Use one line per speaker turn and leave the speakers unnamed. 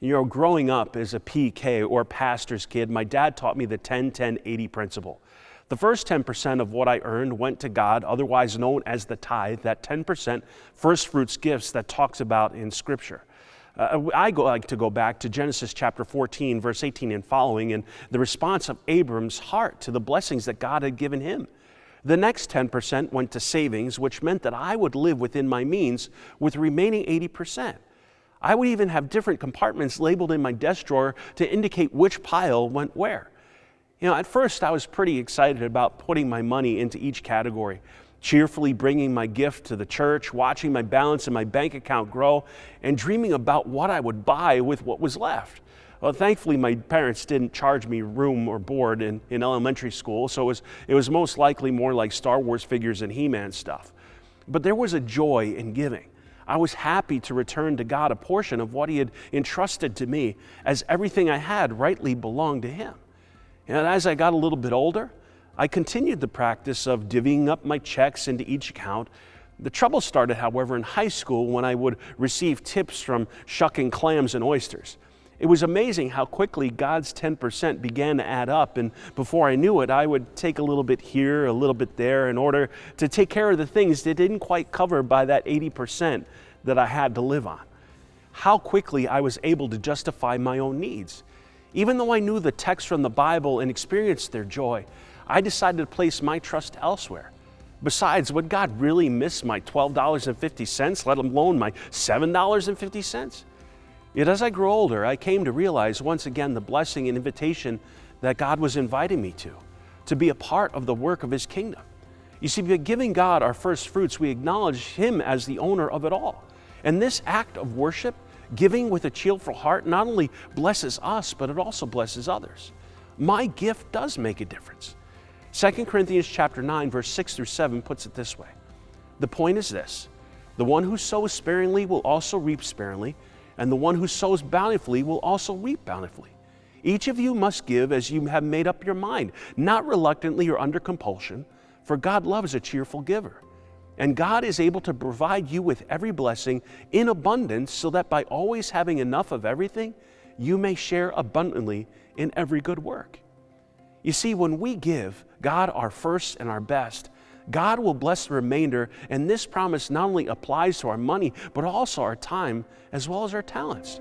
You know, growing up as a PK or pastor's kid, my dad taught me the 10-10-80 principle. The first 10% of what I earned went to God, otherwise known as the tithe, that 10% first fruits gifts that talks about in Scripture. I like to go back to Genesis chapter 14, verse 18 and following, and the response of Abram's heart to the blessings that God had given him. The next 10% went to savings, which meant that I would live within my means with the remaining 80%. I would even have different compartments labeled in my desk drawer to indicate which pile went where. You know, at first I was pretty excited about putting my money into each category, cheerfully bringing my gift to the church, watching my balance in my bank account grow, and dreaming about what I would buy with what was left. Well, thankfully, my parents didn't charge me room or board in elementary school, so it was most likely more like Star Wars figures and He-Man stuff. But there was a joy in giving. I was happy to return to God a portion of what He had entrusted to me, as everything I had rightly belonged to Him. And as I got a little bit older, I continued the practice of divvying up my checks into each account. The trouble started, however, in high school when I would receive tips from shucking clams and oysters. It was amazing how quickly God's 10% began to add up, and before I knew it, I would take a little bit here, a little bit there, in order to take care of the things that didn't quite cover by that 80% that I had to live on. How quickly I was able to justify my own needs. Even though I knew the text from the Bible and experienced their joy, I decided to place my trust elsewhere. Besides, would God really miss my $12.50, let alone my $7.50? Yet as I grew older, I came to realize once again the blessing and invitation that God was inviting me to be a part of the work of His kingdom. You see, by giving God our first fruits, we acknowledge Him as the owner of it all. And this act of worship, giving with a cheerful heart, not only blesses us, but it also blesses others. My gift does make a difference. 2 Corinthians chapter 9, verse 6 through 7 puts it this way. The point is this: the one who sows sparingly will also reap sparingly, and the one who sows bountifully will also reap bountifully. Each of you must give as you have made up your mind, not reluctantly or under compulsion, for God loves a cheerful giver. And God is able to provide you with every blessing in abundance, so that by always having enough of everything, you may share abundantly in every good work. You see, when we give God our first and our best, God will bless the remainder, and this promise not only applies to our money, but also our time as well as our talents.